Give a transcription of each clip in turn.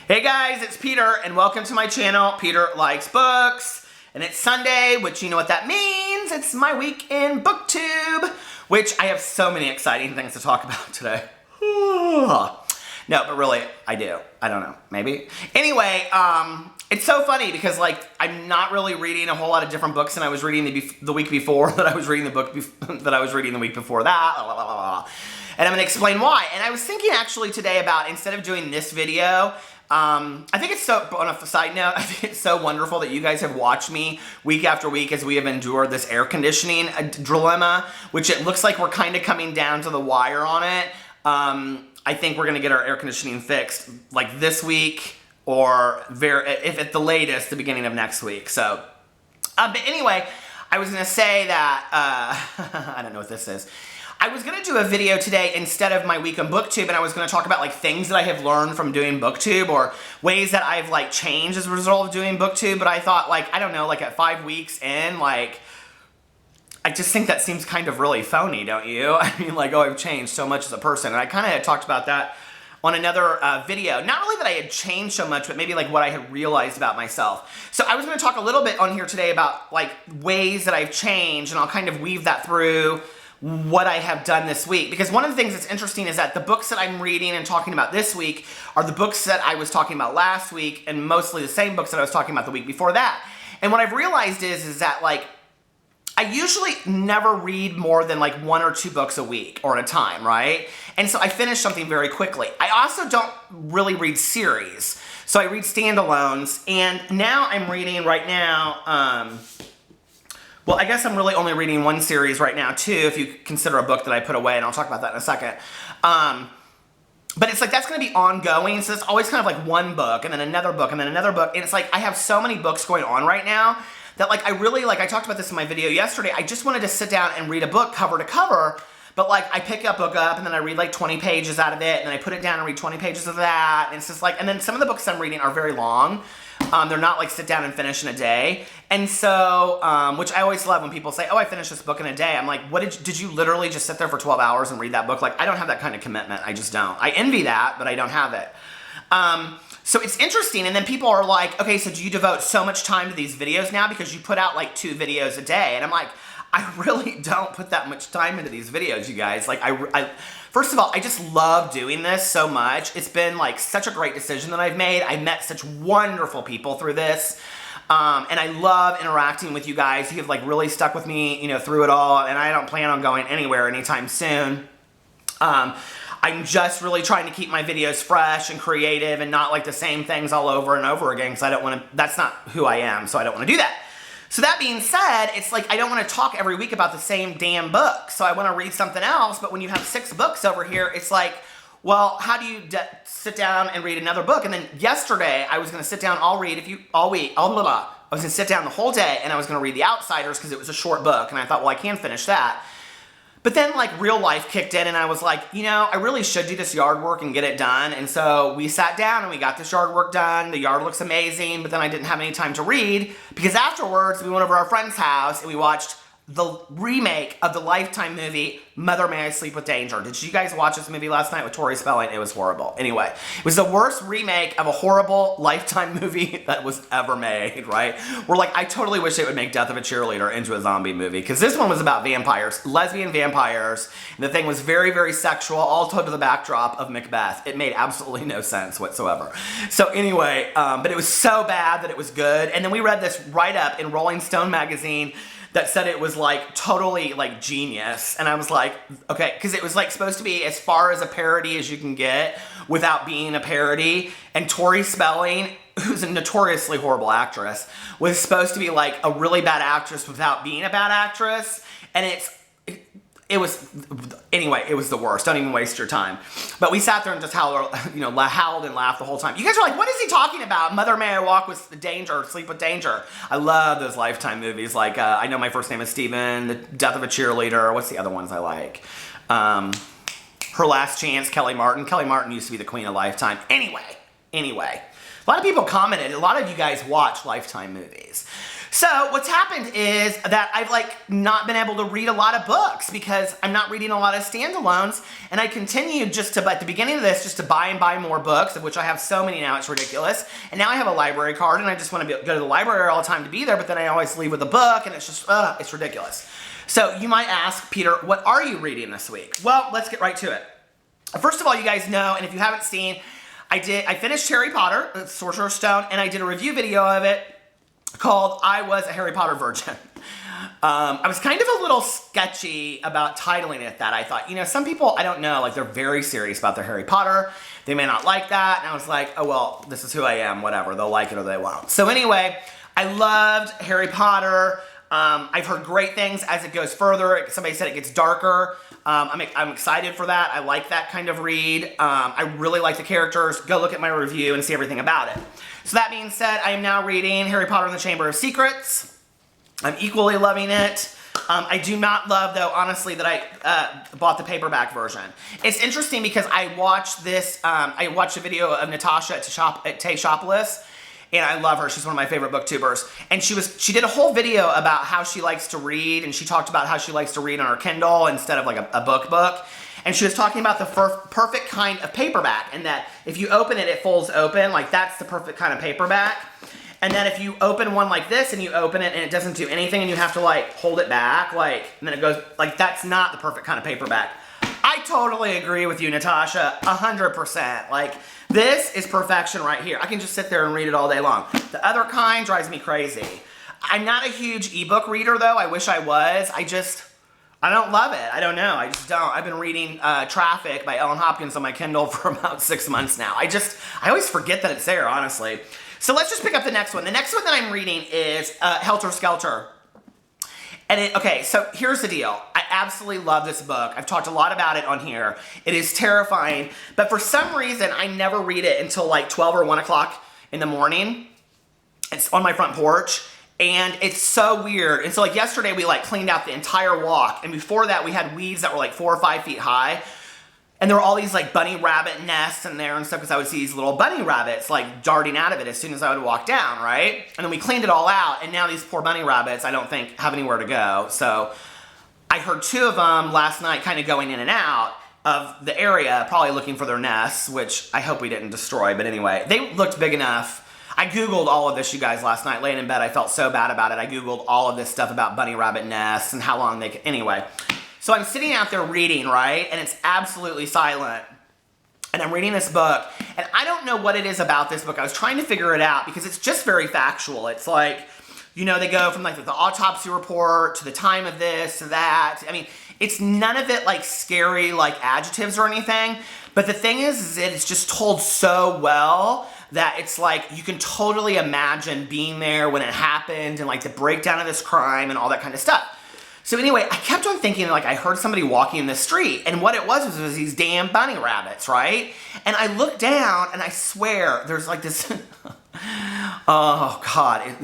Hey guys, it's Peter, and welcome to my channel, Peter Likes Books. And it's Sunday, which you know what that means. It's my week in Booktube, which I have so many exciting things to talk about today. No, but really, I do. I don't know, maybe. Anyway, it's so funny because, like, I'm not really reading a whole lot of different books than I was reading the week before that I was reading the week before that. And I'm going to explain why. And I was thinking actually today about, instead of doing this video, I think it's so, on a side note, I think it's so wonderful that you guys have watched me week after week as we have endured this air conditioning dilemma, which it looks like we're kind of coming down to the wire on it. I think we're going to get our air conditioning fixed like this week or if at the latest, the beginning of next week. So, but anyway, I was going to say that, I don't know what this is. I was going to do a video today instead of my week on Booktube, and I was going to talk about like things that I have learned from doing Booktube or ways that I've like changed as a result of doing Booktube, but I thought, like, I don't know, like at 5 weeks in, like, I just think that seems kind of really phony, don't you? I mean, like, oh, I've changed so much as a person, and I kind of had talked about that on another video. Not really that I had changed so much, but maybe like what I had realized about myself. So I was going to talk a little bit on here today about like ways that I've changed, and I'll kind of weave that through what I have done this week. Because one of the things that's interesting is that the books that I'm reading and talking about this week are the books that I was talking about last week, and mostly the same books that I was talking about the week before that. And what I've realized is that, like, I usually never read more than like 1 or 2 books a week or at a time, right? And so I finish something very quickly. I also don't really read series. So I read standalones, and now I'm reading right now, well, I guess I'm really only reading one series right now, too, if you consider a book that I put away, and I'll talk about that in a second. But it's like, that's going to be ongoing, so it's always kind of like one book, and then another book, and then another book, and it's like, I have so many books going on right now that, like, I really, like, I talked about this in my video yesterday, I just wanted to sit down and read a book cover to cover, but, like, I pick a book up, and then I read, like, 20 pages out of it, and then I put it down and read 20 pages of that, and it's just like, and then some of the books I'm reading are very long. They're not like sit down and finish in a day. And so, which I always love when people say, oh, I finished this book in a day. I'm like, what did you literally just sit there for 12 hours and read that book? Like, I don't have that kind of commitment. I just don't. I envy that, but I don't have it. So it's interesting. And then people are like, okay, so do you devote so much time to these videos now because you put out like 2 videos a day? And I'm like, I really don't put that much time into these videos, you guys. Like, first of all, I just love doing this so much. It's been like such a great decision that I've made. I met such wonderful people through this. And I love interacting with you guys. You have like really stuck with me, you know, through it all. And I don't plan on going anywhere anytime soon. I'm just really trying to keep my videos fresh and creative and not like the same things all over and over again, because I don't want to, that's not who I am, so I don't want to do that. So that being said, it's like I don't want to talk every week about the same damn book. So I want to read something else, but when you have 6 books over here, it's like, well, how do you sit down and read another book? And then yesterday, I was going to sit down all week. I was going to sit down the whole day, and I was going to read The Outsiders because it was a short book, and I thought, well, I can finish that. But then, like, real life kicked in, and I was like, you know, I really should do this yard work and get it done. And so we sat down, and we got this yard work done. The yard looks amazing, but then I didn't have any time to read, because afterwards, we went over to our friend's house, and we watched the remake of the Lifetime movie, Mother May I Sleep with Danger. Did you guys watch this movie last night with Tori Spelling? It was horrible. Anyway, it was the worst remake of a horrible Lifetime movie that was ever made, right? We're like, I totally wish they would make Death of a Cheerleader into a zombie movie, because this one was about vampires, lesbian vampires, and the thing was very, very sexual, all told to the backdrop of Macbeth. It made absolutely no sense whatsoever. So anyway, but it was so bad that it was good, and then we read this write-up in Rolling Stone magazine that said it was like totally like genius, and I was like, okay, because it was like supposed to be as far as a parody as you can get without being a parody, and Tori Spelling, who's a notoriously horrible actress, was supposed to be like a really bad actress without being a bad actress, and it was, anyway, it was the worst. Don't even waste your time. But we sat there and just howled and laughed the whole time. You guys are like, what is he talking about? Mother May I Walk with Danger, Sleep with Danger. I love those Lifetime movies. Like, I Know My First Name is Steven, The Death of a Cheerleader. What's the other ones I like? Her Last Chance, Kelly Martin. Kelly Martin used to be the queen of Lifetime. Anyway. A lot of people commented. A lot of you guys watch Lifetime movies. So what's happened is that I've like not been able to read a lot of books because I'm not reading a lot of standalones, and I continued just to, at the beginning of this, just to buy and buy more books, of which I have so many now, it's ridiculous. And now I have a library card, and I just want to go to the library all the time to be there, but then I always leave with a book, and it's just, it's ridiculous. So you might ask, Peter, what are you reading this week? Well, let's get right to it. First of all, you guys know, and if you haven't seen, I finished Harry Potter, the Sorcerer's Stone, and I did a review video of it called I Was a Harry Potter Virgin. I was kind of a little sketchy about titling it that. I thought, you know, some people, I don't know, like they're very serious about their Harry Potter. They may not like that. And I was like, oh, well, this is who I am, whatever. They'll like it or they won't. So anyway, I loved Harry Potter. I've heard great things as it goes further. Somebody said it gets darker. I'm excited for that. I like that kind of read. I really like the characters. Go look at my review and see everything about it. So that being said, I am now reading Harry Potter and the Chamber of Secrets. I'm equally loving it. I do not love, though, honestly, that I bought the paperback version. It's interesting because I watched this, I watched a video of Natasha at Tayshopolis, and I love her. She's one of my favorite booktubers. And she did a whole video about how she likes to read, and she talked about how she likes to read on her Kindle instead of like a book. And she was talking about the perfect kind of paperback, and that if you open it, it folds open. Like, that's the perfect kind of paperback. And then if you open one like this and you open it and it doesn't do anything and you have to like hold it back, like, and then it goes, like, that's not the perfect kind of paperback. I totally agree with you, Natasha, 100%. Like, this is perfection right here. I can just sit there and read it all day long. The other kind drives me crazy. I'm not a huge ebook reader, though. I wish I was. I don't love it. I don't know. I just don't. I've been reading Traffic by Ellen Hopkins on my Kindle for about 6 months now. I always forget that it's there, honestly. So let's just pick up the next one. The next one that I'm reading is Helter Skelter. And okay, so here's the deal. I absolutely love this book. I've talked a lot about it on here. It is terrifying, but for some reason, I never read it until like 12 or 1 o'clock in the morning. It's on my front porch, and it's so weird. And so like yesterday, we like cleaned out the entire walk, and before that, we had weeds that were like 4 or 5 feet high. And there were all these like bunny rabbit nests in there and stuff, because I would see these little bunny rabbits like darting out of it as soon as I would walk down, right? And then we cleaned it all out, and now these poor bunny rabbits, I don't think, have anywhere to go. So I heard 2 of them last night kind of going in and out of the area, probably looking for their nests, which I hope we didn't destroy. But anyway, they looked big enough. I Googled all of this, you guys, last night, laying in bed. I felt so bad about it. I Googled all of this stuff about bunny rabbit nests and how long they could, anyway. So I'm sitting out there reading, right? And it's absolutely silent. And I'm reading this book, and I don't know what it is about this book. I was trying to figure it out because it's just very factual. It's like, you know, they go from like the autopsy report to the time of this to that. I mean, it's none of it like scary, like adjectives or anything. But the thing is that it's just told so well that it's like you can totally imagine being there when it happened and like the breakdown of this crime and all that kind of stuff. So anyway, I kept on thinking, like, I heard somebody walking in the street, and what it was these damn bunny rabbits, right? And I looked down, and I swear, there's like this, oh God,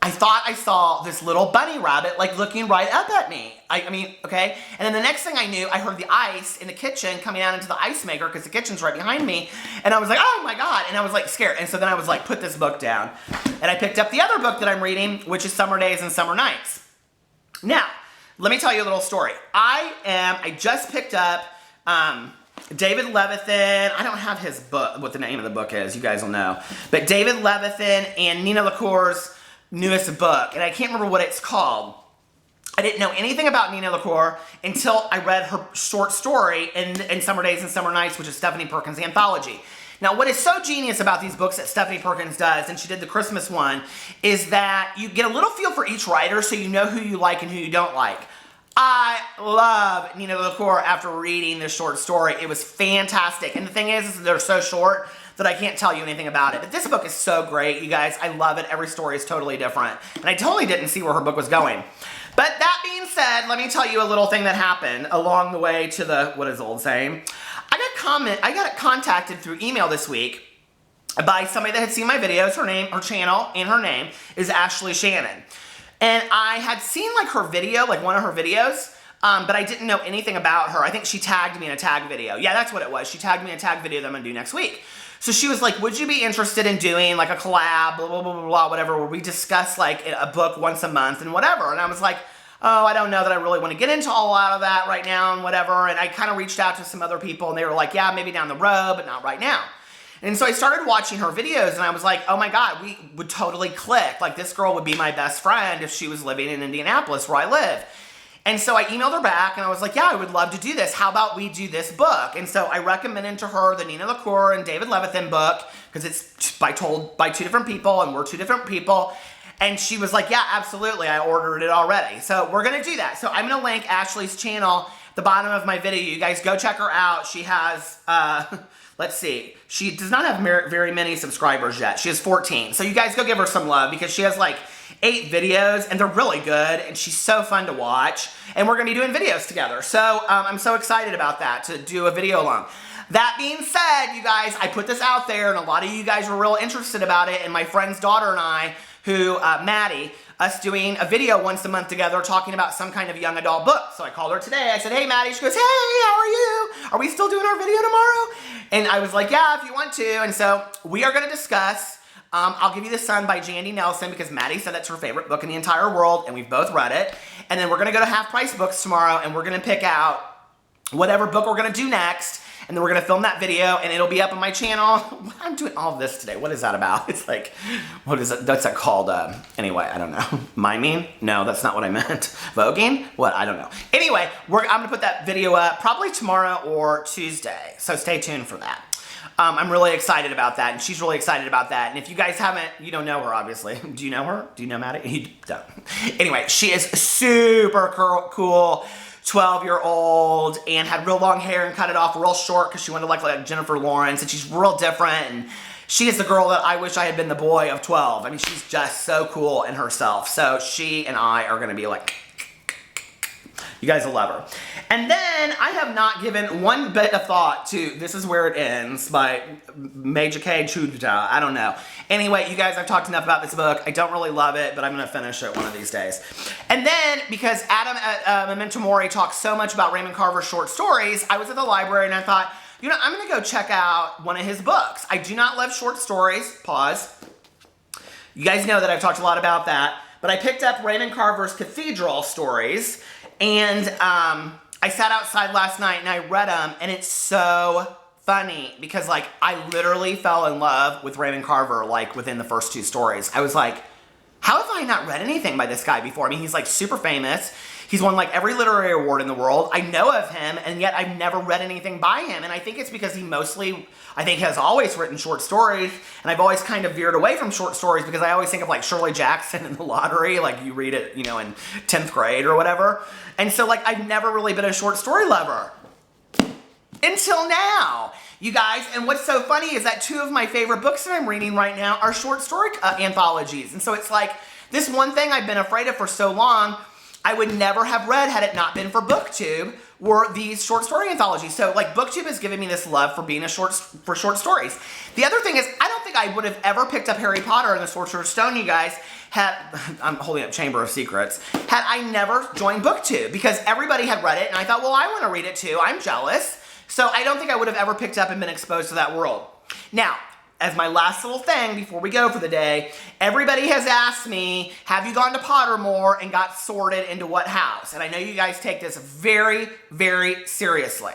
I thought I saw this little bunny rabbit, like, looking right up at me. I mean, okay? And then the next thing I knew, I heard the ice in the kitchen coming out into the ice maker, because the kitchen's right behind me, and I was like, oh my God, and I was like scared. And so then I was like, put this book down. And I picked up the other book that I'm reading, which is Summer Days and Summer Nights. Now, let me tell you a little story. I just picked up David Levithan. I don't have his book, what the name of the book is. You guys will know. But David Levithan and Nina LaCour's newest book. And I can't remember what it's called. I didn't know anything about Nina LaCour until I read her short story in Summer Days and Summer Nights, which is Stephanie Perkins' anthology. Now, what is so genius about these books that Stephanie Perkins does, and she did the Christmas one, is that you get a little feel for each writer so you know who you like and who you don't like. I love Nina LaCour after reading this short story. It was fantastic. And the thing is they're so short that I can't tell you anything about it. But this book is so great, you guys. I love it. Every story is totally different. And I totally didn't see where her book was going. But that being said, let me tell you a little thing that happened along the way to the, what is the old saying? I got contacted through email this week by somebody that had seen my videos. Her channel, and her name is Ashley Shannon. And I had seen like her video, like one of her videos, but I didn't know anything about her. I think she tagged me in a tag video. Yeah, that's what it was. She tagged me in a tag video that I'm gonna do next week. So she was like, would you be interested in doing like a collab, blah, blah, blah, blah, blah, whatever, where we discuss like a book once a month and whatever. And I was like, oh, I don't know that I really want to get into a lot of that right now and whatever. And I kind of reached out to some other people and they were like, yeah, maybe down the road, but not right now. And so I started watching her videos and I was like, oh my God, we would totally click. Like this girl would be my best friend if she was living in Indianapolis where I live. And so I emailed her back and I was like, yeah, I would love to do this. How about we do this book? And so I recommended to her the Nina LaCour and David Levithan book because it's told by two different people and we're two different people. And she was like, yeah, absolutely. I ordered it already. So we're going to do that. So I'm going to link Ashley's channel at the bottom of my video. You guys go check her out. She has, let's see. She does not have very many subscribers yet. She has 14. So you guys go give her some love because she has like 8 videos and they're really good and she's so fun to watch and we're gonna be doing videos together. So I'm so excited about that, to do a video along. That being said, you guys, I put this out there and a lot of you guys were real interested about it, and my friend's daughter and I, who, Maddie, us doing a video once a month together talking about some kind of young adult book. So I called her today. I said, hey, Maddie. She goes, hey, how are you? Are we still doing our video tomorrow? And I was like, yeah, if you want to. And so we are gonna discuss I'll Give You the Sun by Jandy Nelson because Maddie said that's her favorite book in the entire world and we've both read it. And then we're gonna go to Half Price Books tomorrow and we're gonna pick out whatever book we're gonna do next, and then we're gonna film that video and it'll be up on my channel. I'm doing all of this today. What is that about? It's like, what is it? That's called, anyway, I don't know. Miming? No, that's not what I meant. Voguing? What? I don't know. Anyway, I'm gonna put that video up probably tomorrow or Tuesday. So stay tuned for that. I'm really excited about that, and she's really excited about that. And if you guys haven't, you don't know her, obviously. Do you know her? Do you know Maddie? You don't. Anyway, she is super cool, 12-year-old, and had real long hair and cut it off real short because she wanted to look like Jennifer Lawrence, and she's real different. And she is the girl that I wish I had been the boy of 12. I mean, she's just so cool in herself. So she and I are going to be like, you guys will love her. And then I have not given one bit of thought to This Is Where It Ends by Major K. Chuda. I don't know. Anyway, you guys, I've talked enough about this book. I don't really love it, but I'm going to finish it one of these days. And then, because Adam at Memento Mori talks so much about Raymond Carver's short stories, I was at the library and I thought, you know, I'm going to go check out one of his books. I do not love short stories. Pause. You guys know that I've talked a lot about that. But I picked up Raymond Carver's Cathedral stories, and I sat outside last night and I read them, and it's so funny because, like, I literally fell in love with Raymond Carver, like, within the first 2 stories. I was like, how have I not read anything by this guy before? I mean, he's, like, super famous. He's won, like, every literary award in the world. I know of him, and yet I've never read anything by him. And I think it's because he mostly, I think, has always written short stories. And I've always kind of veered away from short stories because I always think of, like, Shirley Jackson and The Lottery. Like, you read it, you know, in 10th grade or whatever. And so, like, I've never really been a short story lover. Until now, you guys. And what's so funny is that 2 of my favorite books that I'm reading right now are short story anthologies. And so it's like, this one thing I've been afraid of for so long, I would never have read had it not been for Booktube, were these short story anthologies. So, like, Booktube has given me this love for being short stories. The other thing is, I don't think I would have ever picked up Harry Potter and the Sorcerer's Stone, you guys, I'm holding up Chamber of Secrets, had I never joined Booktube, because everybody had read it, and I thought, well, I want to read it too. I'm jealous. So I don't think I would have ever picked up and been exposed to that world. Now, as my last little thing before we go for the day, everybody has asked me, have you gone to Pottermore and got sorted into what house? And I know you guys take this very, very seriously.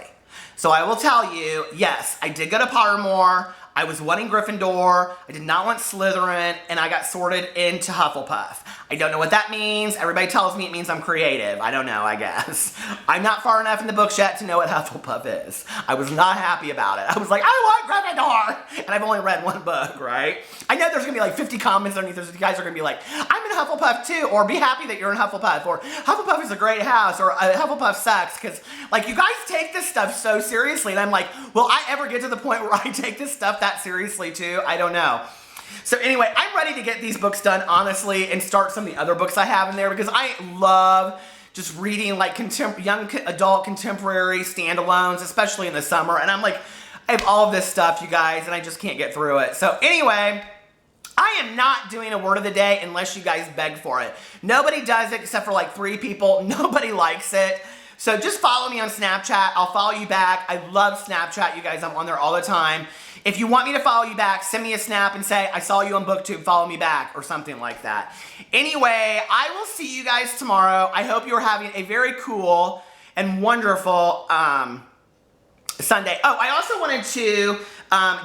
So I will tell you, yes, I did go to Pottermore. I was wanting Gryffindor, I did not want Slytherin, and I got sorted into Hufflepuff. I don't know what that means. Everybody tells me it means I'm creative. I don't know, I guess. I'm not far enough in the books yet to know what Hufflepuff is. I was not happy about it. I was like, I want Gryffindor! And I've only read one book, right? I know there's gonna be like 50 comments underneath this. You guys are gonna be like, I'm in Hufflepuff too, or be happy that you're in Hufflepuff, or Hufflepuff is a great house, or Hufflepuff sucks, because like you guys take this stuff so seriously, and I'm like, will I ever get to the point where I take this stuff that seriously too? I don't know. So anyway, I'm ready to get these books done, honestly, and start some of the other books I have in there, because I love just reading like young adult contemporary standalones, especially in the summer. And I'm like, I have all of this stuff, you guys, and I just can't get through it. So anyway, I am not doing a word of the day unless you guys beg for it. Nobody does it except for like 3 people. Nobody likes it. So just follow me on Snapchat. I'll follow you back. I love Snapchat, you guys. I'm on there all the time. If you want me to follow you back, send me a snap and say, I saw you on Booktube, follow me back, or something like that. Anyway, I will see you guys tomorrow. I hope you're having a very cool and wonderful Sunday. Oh, I also wanted to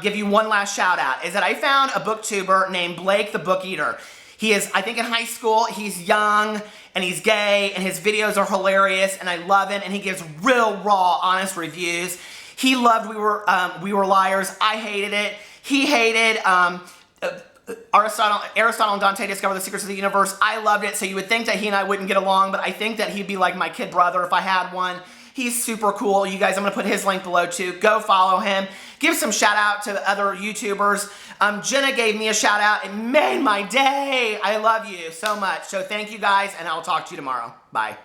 give you one last shout out, is that I found a booktuber named Blake the Book Eater. He is, I think, in high school. He's young and he's gay and his videos are hilarious and I love him, and he gives real raw, honest reviews. He loved We Were Liars. I hated it. He hated Aristotle and Dante Discover the Secrets of the Universe. I loved it. So you would think that he and I wouldn't get along, but I think that he'd be like my kid brother if I had one. He's super cool. You guys, I'm going to put his link below too. Go follow him. Give some shout out to the other YouTubers. Jenna gave me a shout out. It made my day. I love you so much. So thank you guys, and I'll talk to you tomorrow. Bye.